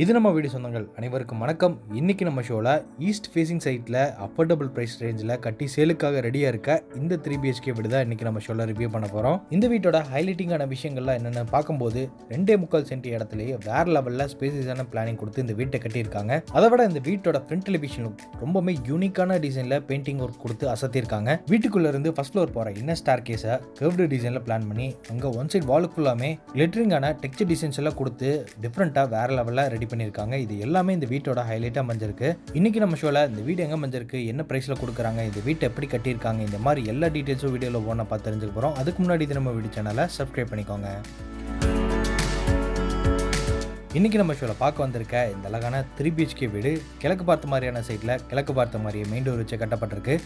இது நம்ம வீடியோ சொந்தங்கள் அனைவருக்கும் வணக்கம். இன்னைக்கு நம்ம ஷோவில் ஈஸ்ட் ஃபேசிங் சைட்டில் அஃபோர்டபுள் ப்ரைஸ் ரேஞ்சில் கட்டி சேலுக்காக ரெடியாக இருக்க இந்த 3BHK வீடு தான் இன்றைக்கி நம்ம ஷோவில் ரிவ்யூ பண்ண போகிறோம். இந்த வீட்டோட ஹைலைட்டிங்கான விஷயங்கள்லாம் என்னென்னு பார்க்கும்போது 2.25 சென்ட் இடத்துலேயே வேறு லெவலில் ஸ்பேசியஸான பிளானிங் கொடுத்து இந்த வீட்டை கட்டியிருக்காங்க. அதை விட இந்த வீட்டோட ஃப்ரண்ட் டெலிவிஷன் ரொம்பவே யூனிக்கான டிசைனில் பெயிண்டிங் ஒர்க் கொடுத்து அசத்திருக்காங்க. வீட்டுக்குள்ளே இருந்து ஃபர்ஸ்ட் ஃப்ளோர் போகிற இன்னர் ஸ்டார் கேஸை கர்வ்டு டிசைனில் பிளான் பண்ணி அங்கே ஒன் சைட் வாலுக்குள்ளாமே கிளிட்டரிங்கான டெக்ஸ்சர் டிசைன்ஸ் எல்லாம் கொடுத்து டிஃப்ரெண்ட்டாக வேறு லெவலில் ரெடி பண்ணியிருக்காங்க. இது எல்லாமே இந்த வீட்டோட ஹைலைட்டா அமைஞ்சிருக்கு. இன்னைக்கு நம்ம ஷோல இந்த வீடு எங்க அமைஞ்சிருக்கு, என்ன பிரைஸ்ல கொடுக்குறாங்க, இந்த வீட்டை எப்படி கட்டியிருக்காங்க, இந்த மாதிரி எல்லா டீடைல்ஸும் வீடியோல ஒவ்வொன்றா பார்த்து தெரிஞ்சுக்க போறோம். அதுக்கு முன்னாடி இது நம்ம வீடியோ சேனலை சப்ஸ்கிரைப் பண்ணிக்கோங்க. இன்னைக்கு நம்ம ஷோல பார்க்க வந்திருக்க இந்த அழகான 3BHK வீடு கிழக்கு பார்த்த மாதிரியான சைட்ல கிழக்கு பார்த்த மாதிரியே மெயின் டோர் வச்சு கட்டப்பட்டிருக்கு.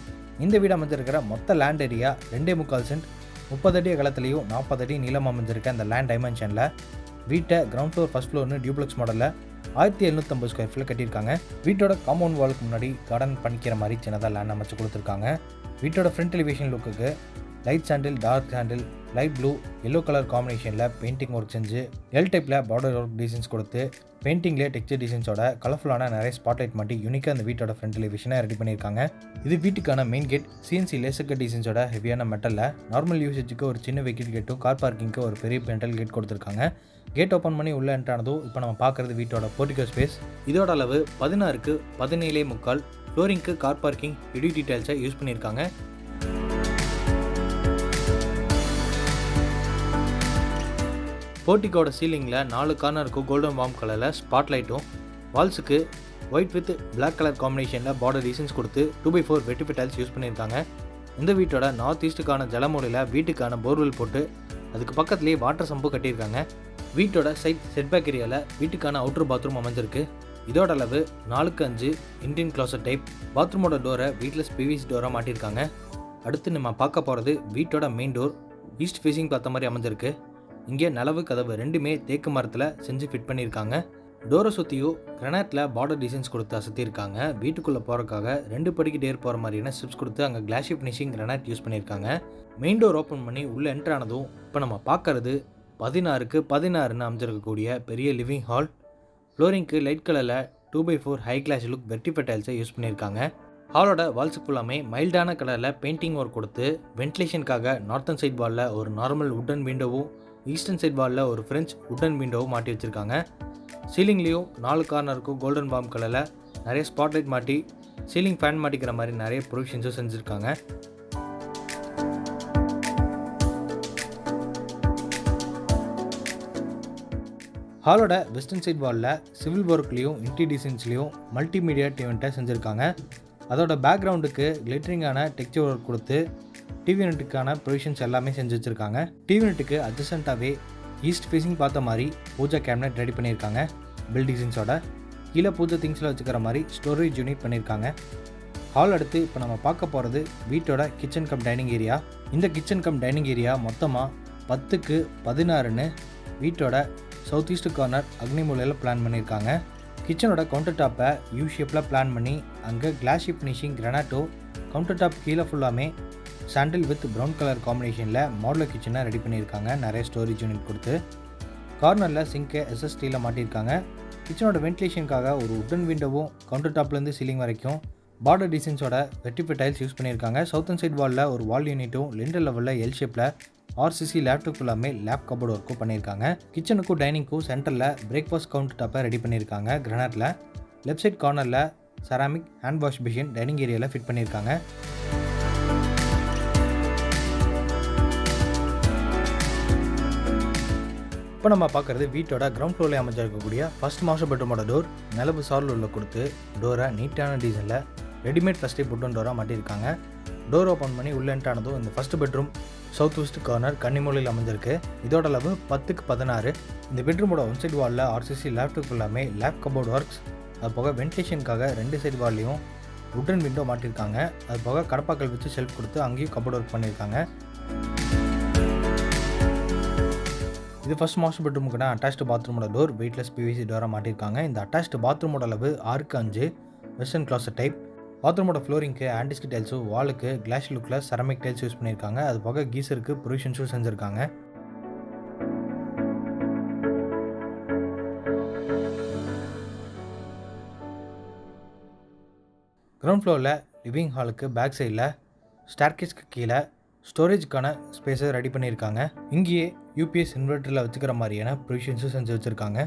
இந்த வீடு அமைஞ்சிருக்கிற மொத்த லேண்ட் ஏரியா 2.25 சென்ட், 30 அடி அகலத்திலையும் 40 அடி நீளம் அமைஞ்சிருக்க அந்த லேண்ட் டைமென்ஷன்ல வீட்டை கிரவுண்ட் ஃப்ளோர் ஃபர்ஸ்ட் ஃப்ளோர்னு டியூப்ளெக்ஸ் மாடலில் 1750 ஸ்கொயர் ஃபீட்டில் கட்டியிருக்காங்க. வீட்டோட காம்பவுண்ட் வாலுக்கு முன்னாடி கார்டன் பண்ணிக்கிற மாதிரி சின்னதாக லேண்ட் அமைச்சு கொடுத்துருக்காங்க. வீட்டோட ஃப்ரண்ட் டெலிவிஷன் லுக்குக்கு light sandal, dark sandal, light blue, yellow colour காம்பினேஷனில் பெயிண்டிங் ஒர்க் செஞ்சு எல் டைப்பில் பார்டர் ஒர்க் டிசைன்ஸ் கொடுத்து பெயிண்டிங்லேயே டெக்ஸ்சர் டிசைன்ஸோட கலர்ஃபுல்லான நிறைய ஸ்பாட்லைட் மாட்டி யூனிக்காக அந்த வீட்டோட ஃப்ரண்ட் டெலிவிஷனை ரெடி பண்ணியிருக்காங்க. இது வீட்டுக்கான main gate CNC laser cut டிசைன்ஸோட ஹெவியான மெட்டலில் நார்மல் யூசேஜுக்கு ஒரு சின்ன வெக்கிட் கேட்டும் கார் பார்க்கிங்க்கு ஒரு பெரிய மெட்டல் கேட் கொடுத்துருக்காங்க. கேட் ஓப்பன் பண்ணி உள்ள என்ட்ரானதும் இப்போ நம்ம பார்க்குறது வீட்டோட போர்டிகோ ஸ்பேஸ். இதோட அளவு 16க்கு 17.25. ஃப்ளோரிங்க்கு கார் பார்க்கிங் எடி டீடைல்ஸை யூஸ் பண்ணியிருக்காங்க. போர்டிகோட சீலிங்கில் 4 கார்னருக்கு கோல்டன் வார்ம் கலரில் ஸ்பாட் லைட்டும், வால்ஸுக்கு ஒயிட் வித் பிளாக் கலர் காம்பினேஷனில் பார்டர் டிசைன்ஸ் கொடுத்து 2x4 வெட்டிஃபை டைல்ஸ் யூஸ் பண்ணியிருக்காங்க. இந்த வீட்டோட நார்த் ஈஸ்ட்டுக்கான ஜலமூலையில் வீட்டுக்கான போர்வெல் போட்டு அதுக்கு பக்கத்துலேயே வாட்டர் சம்பு கட்டியிருக்காங்க. வீட்டோட சைட் செட்பேக் ஏரியாவில் வீட்டுக்கான அவுட்டர் பாத்ரூம் அமைஞ்சிருக்கு. இதோட அளவு 4x5 இந்தியன் க்ளாசட் டைப். பாத்ரூமோட டோரை வீட்லெஸ் PVC டோராக மாட்டியிருக்காங்க. அடுத்து நம்ம பார்க்க போகிறது வீட்டோட மெயின் டோர் ஈஸ்ட் ஃபேஸிங் பார்த்த மாதிரி அமைஞ்சிருக்கு. இங்கே நிலவு கதவு ரெண்டுமே தேக்கு மரத்தில் செஞ்சு ஃபிட் பண்ணியிருக்காங்க. டோரை சுற்றியும் கிரனைட்டில் பார்டர் டிசைன்ஸ் கொடுத்து அசத்தியிருக்காங்க. வீட்டுக்குள்ளே போகிறக்காக 2 படிக்கு டேர் போகிற மாதிரியான ஸ்டெப்ஸ் கொடுத்து அங்கே கிளாஷி ஃபினிஷிங் கிரனைட் யூஸ் பண்ணியிருக்காங்க. மெயின் டோர் ஓப்பன் பண்ணி உள்ளே என்ட்ரு ஆனதும் இப்போ நம்ம பார்க்கறது 16க்கு 16ன்னு அமைஞ்சிருக்கக்கூடிய பெரிய லிவிங் ஹால். ஃப்ளோரிங்க்கு லைட் கலரில் 2x4 high class look vitrified டைல்ஸை யூஸ் பண்ணியிருக்காங்க. ஹாலோட வால்ஸுக்கு ஃபுல்லாமே மைல்டான கலரில் பெயிண்டிங் ஒர்க் கொடுத்து வென்டிலேஷனுக்காக நார்த்தன் சைட் வாலில் ஒரு நார்மல் உட்டன் விண்டோவும், ஈஸ்டர்ன் சைட் வாலில் ஒரு ஃப்ரெஞ்ச் உட்டன் விண்டோவும் மாட்டி வச்சுருக்காங்க. சீலிங்லேயும் 4 கார்னருக்கும் கோல்டன் வார்ம் கலரில் நிறைய ஸ்பாட்லைட் மாட்டி சீலிங் ஃபேன் மாட்டிக்கிற மாதிரி நிறைய ப்ரொவிஷன்ஸும் செஞ்சுருக்காங்க. ஹாலோட வெஸ்டர்ன் சைட் வாலில் சிவில் ஒர்க்லேயும் இன்டி டிசைன்ஸ்லேயும் மல்டிமீடியா டிவெண்ட்டை செஞ்சுருக்காங்க. அதோட பேக்ரவுண்டுக்கு கிளிட்டரிங்கான டெக்ஸ்சர் ஒர்க் கொடுத்து டிவி யூனிட்டுக்கான ப்ரொவிஷன்ஸ் எல்லாமே செஞ்சு வச்சுருக்காங்க. டிவி யூனிட்டுக்கு அட்ஜசண்ட்டாகவே ஈஸ்ட் ஃபேஸிங் பார்த்த மாதிரி பூஜா கேபினட் ரெடி பண்ணியிருக்காங்க. பில் டிசைன்ஸோட கீழே பூஜை திங்ஸில் வச்சுக்கிற மாதிரி ஸ்டோரேஜ் யூனிட் பண்ணியிருக்காங்க. ஹால் அடுத்து இப்போ நம்ம பார்க்க போகிறது வீட்டோட கிச்சன் கம் டைனிங் ஏரியா. இந்த கிச்சன் கம் டைனிங் ஏரியா மொத்தமாக 10க்கு 16ன்னு வீட்டோட சவுத் ஈஸ்ட் கார்னர் அக்னி மூலையில் பிளான் பண்ணியிருக்காங்க. கிச்சனோட கவுண்டர் டாப்பை யூ ஷேப்பில் பிளான் பண்ணி அங்கே கிளாஷி ஃபினிஷிங் கிரனாட்டோ, கவுண்டர் டாப் கீழே ஃபுல்லாமே சாண்டில் வித் ப்ரௌன் கலர் காம்பினேஷனில் மாடலர் கிச்சனை ரெடி பண்ணியிருக்காங்க. நிறைய ஸ்டோரேஜ் யூனிட் கொடுத்து கார்னரில் சிங்கை SSTயில் மாட்டியிருக்காங்க. கிச்சனோட வென்டிலேஷனுக்காக ஒரு உட்டன் விண்டோவும் கவுண்டர் டாப்லேருந்து சீலிங் வரைக்கும் பார்டர் டிசைன்ஸோட வெட்டிஃபை டைல்ஸ் யூஸ் பண்ணியிருக்காங்க. சவுத்தன் சைட் வாலில் ஒரு வால் யூனிட்டும் லிண்டர் லெவலில் எல் ஷேப்பில் RCC லேப்டாப் ஃபுல்லாமே லேப் கபோர்டு ஒர்க்கும் பண்ணியிருக்காங்க. கிச்சனுக்கும் டைனிங்க்கும் சென்டரில் பிரேக்ஃபாஸ்ட் கவுண்டர் டாப்பை ரெடி பண்ணியிருக்காங்க. கிரனைட்டில் லெஃப்ட் சைட் கார்னரில் ceramic hand wash machine dining ஏரியாவில் ஃபிட் பண்ணியிருக்காங்க. இப்போ நம்ம பார்க்குறது வீட்டோட கிரவுண்ட் ஃப்ளோரில் அமைஞ்சிருக்கக்கூடிய ஃபர்ஸ்ட் மாஸ்டர் பெட்ரூமோட டோர். நிலவு சார்ல் உள்ள கொடுத்து டோரை நீட்டான டிசைனில் ரெடிமேட் ஃபஸ்ட்டே புட்டன் டோராக மாட்டியிருக்காங்க. டோர் ஓப்பன் பண்ணி உள்ளே என்ட்ரானதும் இந்த first bedroom south west corner கன்னிமூலையில் அமைஞ்சிருக்கு. இதோட அளவு 10க்கு 16. இந்த பெட்ரூமோட ஒன் சைட் வாலில் RCC லேப்டாப் ஃபுல்லாமே லேப் கபோர்டு ஒர்க்ஸ், அது போக வென்டிலேஷனுக்காக 2 சைட் வால்லையும் உட்டன் விண்டோ மாட்டியிருக்காங்க. அது போக கடப்பாக்கள் வச்சு ஷெல்ஃப் கொடுத்து அங்கேயும் கபோர்டு ஒர்க் பண்ணியிருக்காங்க. இது ஃபர்ஸ்ட் மாஸ்டர் பெட்ரூமுக்கான அட்டாச்டு பாத்ரூமோட டோர் வெயிட்லெஸ் PVC டோராக மாட்டியிருக்காங்க. இந்த அட்டாச்டு பாத்ரூமோட அளவு 6x5 வெஸ்டர்ன் க்ளாசட் டைப். பாத்ரூமோட ஃப்ளோரிங்க்கு ஆன்டிஸ்க் டைல்ஸும், வாலுக்கு கிளாஸ் லுக்கில் செராமிக் டைல்ஸ் யூஸ் பண்ணியிருக்காங்க. அது போக கீசருக்கு ப்ரொவிஷன்ஸும் செஞ்சுருக்காங்க. கிரவுண்ட் ஃப்ளோரில் லிவிங் ஹாலுக்கு பேக் சைடில் ஸ்டேர்கேஸ்க்கு கீழே ஸ்டோரேஜுக்கான ஸ்பேஸை ரெடி பண்ணியிருக்காங்க. இங்கேயே யூபிஎஸ் இன்வெர்ட்டரில் வச்சுக்கிற மாதிரியான ப்ரொவிஷன்ஸும் செஞ்சு வச்சுருக்காங்க.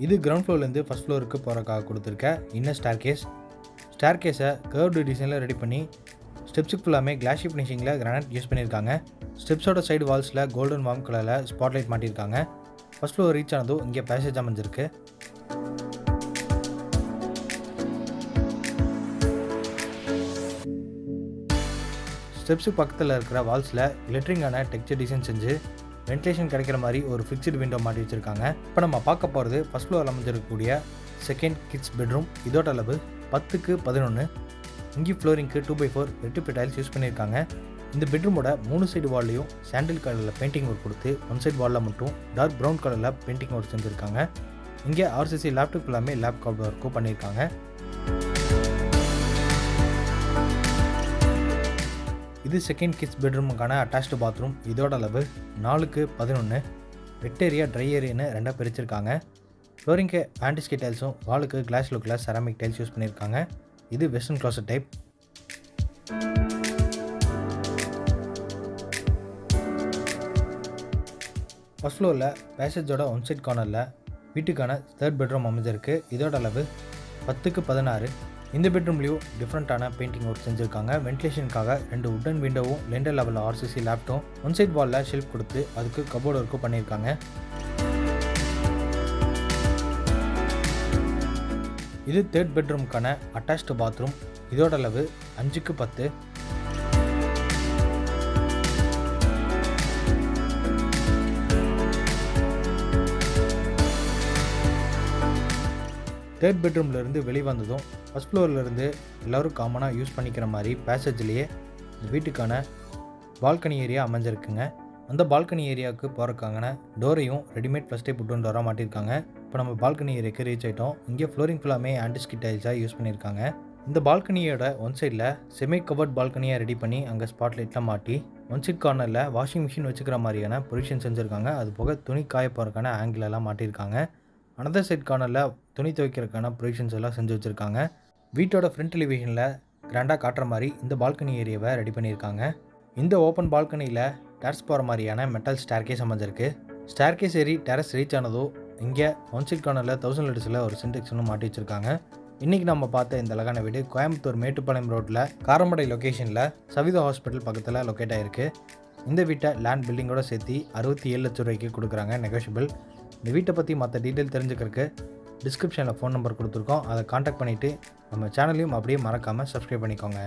இது கிரவுண்ட் ஃப்ளோர்லேருந்து ஃபஸ்ட் ஃப்ளோருக்கு போகிறக்காக கொடுத்துருக்க இன்னர் ஸ்டேர்கேஸை கர்வ்டு டிசைனில் ரெடி பண்ணி ஸ்டெப்ஸுக்கு ஃபுல்லாமே கிளாஷி ஃபினிஷிங்கில் கிரானைட் யூஸ் பண்ணியிருக்காங்க. ஸ்டெப்ஸோட சைடு வால்ஸில் கோல்டன் வார்ம் கலரில் ஸ்பாட்லைட் மாட்டியிருக்காங்க. ஃபஸ்ட் ஃப்ளோர் ரீச் ஆனதும் இங்கே பேசேஜ் அமைஞ்சிருக்கு. ஸ்டெப்ஸுக்கு பக்கத்தில் இருக்கிற வால்ஸில் கிளிட்டரிங்கான டெக்ஸ்சர் டிசைன் செஞ்சு வென்டிலேஷன் கிடைக்கிற மாதிரி ஒரு ஃபிக்ஸ்டு விண்டோ மாட்டி வச்சுருக்காங்க. இப்போ நம்ம பார்க்க போகிறது ஃபஸ்ட் ஃப்ளோரில் அமைஞ்சிருக்கக்கூடிய செகண்ட் கிட்ஸ் பெட்ரூம். இதோட அளவு 10x11. இங்கே ஃப்ளோரிங்க்கு 2x4 வெட்டிஃபை டைல்ஸ் யூஸ் பண்ணியிருக்காங்க. இந்த பெட்ரூமோட 3 சைடு வால்லையும் சாண்டில் கலரில் பெயிண்டிங் ஒர்க் கொடுத்து 1 சைடு வாலில் மட்டும் டார்க் ப்ரௌன் கலரில் பெயிண்டிங் ஒர்க் செஞ்சுருக்காங்க. இங்கே ஆர்சிசி லேப்டாப் எல்லாமே லேப் கவர் ஒர்க்கும் பண்ணியிருக்காங்க. இது செகண்ட் கிட்ஸ் பெட்ரூமுக்கான அட்டாச்டு பாத்ரூம். இதோட அளவு 4x11. வெட் ஏரியா ட்ரை ஏரியான்னு ரெண்டாக பிரிச்சிருக்காங்க. ஃப்ளோரிங்க்கு ஆன்டிஸ்கி டைல்ஸும் வாலுக்கு கிளாஸ் லுக்கில் செராமிக் டைல்ஸ் யூஸ் பண்ணியிருக்காங்க. இது வெஸ்டர்ன் க்ளாசட் டைப். ஃபஸ்ட் ஃப்ளோரில் பேசேஜோட ஒன் சைட் கார்னரில் வீட்டுக்கான தேர்ட் பெட்ரூம் அமைஞ்சிருக்கு. இதோட அளவு 10x16. இந்த பெட்ரூம்லேயும் டிஃப்ரெண்ட்டான பெயிண்டிங் ஒர்க் செஞ்சுருக்காங்க. வென்டிலேஷனுக்காக 2 உட்டன் விண்டோவும் லெண்டர் லெவலில் ஆர்சிசி லேப்டும் ஒன் சைட் வாலில் ஷெல்ஃப் கொடுத்து அதுக்கு கபோர்டு ஒர்க்கும் பண்ணியிருக்காங்க. இது தேர்ட் பெட்ரூமுக்கான அட்டாச்டு பாத்ரூம். இதோட அளவு 5x10. தேர்ட் பெட்ரூம்லேருந்து வெளிவந்ததும் ஃபஸ்ட் ஃப்ளோர்லேருந்து எல்லோரும் காமனாக யூஸ் பண்ணிக்கிற மாதிரி பேசேஜ்லேயே இந்த வீட்டுக்கான பால்கனி ஏரியா அமைஞ்சிருக்குங்க. அந்த பால்கனி ஏரியாவுக்கு போகிறக்கான டோரையும் ரெடிமேட் ப்ளஸ் டைப் உட்டன் டோராக மாட்டியிருக்காங்க. இப்போ நம்ம பால்கனி ஏரியாவுக்கு ரீச் ஆகிட்டோம். இங்கே ஃப்ளோரிங் ஃபுல்லாமே ஆன்டிஸ்கி டைல்ஸாக யூஸ் பண்ணியிருக்காங்க. இந்த பால்கனியோட ஒன் சைடில் செமி கவர்ட் பால்கனியாக ரெடி பண்ணி அங்கே ஸ்பாட்லைட்லாம் மாட்டி ஒன் சைட் கார்னரில் வாஷிங் மிஷின் வச்சுக்கிற மாதிரியான பொசிஷன் செஞ்சுருக்காங்க. அது போக துணி காய போகிறக்கான ஆங்கிள் எல்லாம் மாட்டியிருக்காங்க. அனதர் சைட் கார்னரில் துணி துவைக்கிறதுக்கான ப்ரொவிஷன்ஸ் எல்லாம் செஞ்சு வச்சுருக்காங்க. வீட்டோட ஃப்ரண்ட் டெலிவிஷனில் கிராண்டாக காட்டுற மாதிரி இந்த பால்கனி ஏரியாவை ரெடி பண்ணியிருக்காங்க. இந்த ஓப்பன் பால்கனியில் டெரஸ் போகிற மாதிரியான மெட்டல் ஸ்டேர்கேஸ் அமைஞ்சிருக்கு. ஸ்டேர்கேஸ் ஏறி டெரஸ் ரீச் ஆனதோ இங்கே ஒன் சைட் கார்னரில் 1000 லிட்டர்ஸில் ஒரு சின்டெக்ஸ் ஒன்று மாட்டி வச்சுருக்காங்க. இன்றைக்கி நம்ம பார்த்த இந்த அழகான வீடு கோயம்புத்தூர் மேட்டுப்பாளையம் ரோட்டில் காரமடை லொக்கேஷனில் சவிதா ஹாஸ்பிட்டல் பக்கத்தில் லொக்கேட் ஆகிருக்கு. இந்த வீட்டை லேண்ட் பில்டிங்கோட சேர்த்து 67 லட்சம் ரூபாய்க்கு கொடுக்குறாங்க, நெகோஷியபிள். இந்த வீட்டை பற்றி மற்ற டீட்டெயில் தெரிஞ்சுக்கிறதுக்கு டிஸ்கிரிப்ஷனில் ஃபோன் நம்பர் கொடுத்துருக்கோம். அதை காண்டாக்ட் பண்ணிவிட்டு நம்ம சேனலையும் அப்படியே மறக்காமல் சப்ஸ்கிரைப் பண்ணிக்கோங்க.